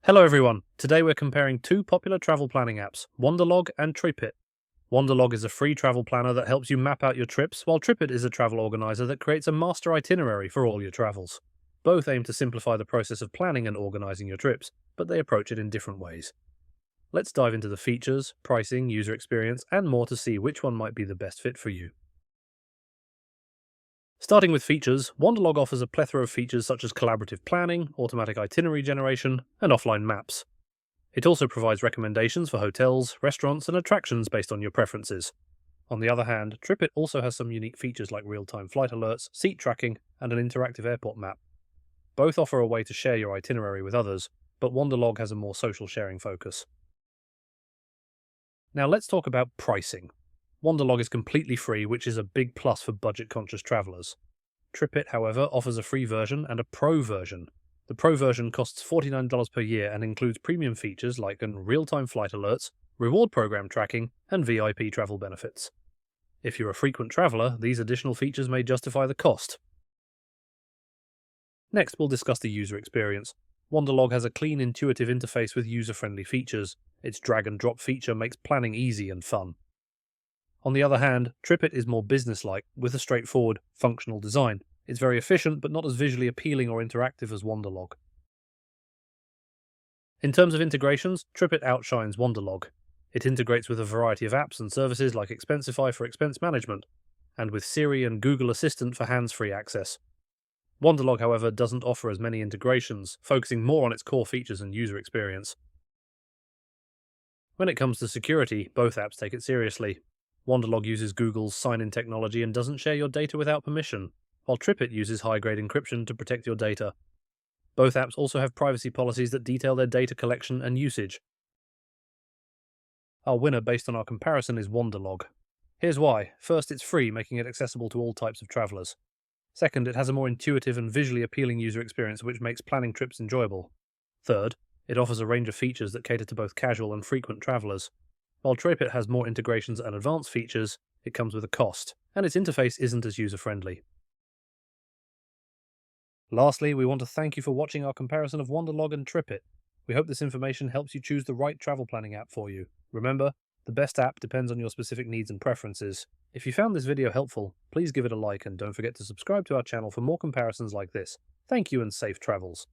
Hello everyone, today we're comparing two popular travel planning apps, Wanderlog and Tripit. Wanderlog is a free travel planner that helps you map out your trips, while Tripit is a travel organizer that creates a master itinerary for all your travels. Both aim to simplify the process of planning and organizing your trips, but they approach it in different ways. Let's dive into the features, pricing, user experience, and more to see which one might be the best fit for you. Starting with features, Wanderlog offers a plethora of features such as collaborative planning, automatic itinerary generation, and offline maps. It also provides recommendations for hotels, restaurants, and attractions based on your preferences. On the other hand, Tripit also has some unique features like real-time flight alerts, seat tracking, and an interactive airport map. Both offer a way to share your itinerary with others, but Wanderlog has a more social sharing focus. Now let's talk about pricing. Wanderlog is completely free, which is a big plus for budget-conscious travelers. Tripit, however, offers a free version and a pro version. The pro version costs $49 per year and includes premium features like real-time flight alerts, reward program tracking, and VIP travel benefits. If you're a frequent traveler, these additional features may justify the cost. Next, we'll discuss the user experience. Wanderlog has a clean, intuitive interface with user-friendly features. Its drag-and-drop feature makes planning easy and fun. On the other hand, Tripit is more business-like, with a straightforward, functional design. It's very efficient, but not as visually appealing or interactive as Wanderlog. In terms of integrations, Tripit outshines Wanderlog. It integrates with a variety of apps and services like Expensify for expense management, and with Siri and Google Assistant for hands-free access. Wanderlog, however, doesn't offer as many integrations, focusing more on its core features and user experience. When it comes to security, both apps take it seriously. Wanderlog uses Google's sign-in technology and doesn't share your data without permission, while Tripit uses high-grade encryption to protect your data. Both apps also have privacy policies that detail their data collection and usage. Our winner based on our comparison is Wanderlog. Here's why. First, it's free, making it accessible to all types of travelers. Second, it has a more intuitive and visually appealing user experience which makes planning trips enjoyable. Third, it offers a range of features that cater to both casual and frequent travelers. While Tripit has more integrations and advanced features, it comes with a cost, and its interface isn't as user-friendly. Lastly, we want to thank you for watching our comparison of Wanderlog and Tripit. We hope this information helps you choose the right travel planning app for you. Remember, the best app depends on your specific needs and preferences. If you found this video helpful, please give it a like and don't forget to subscribe to our channel for more comparisons like this. Thank you and safe travels.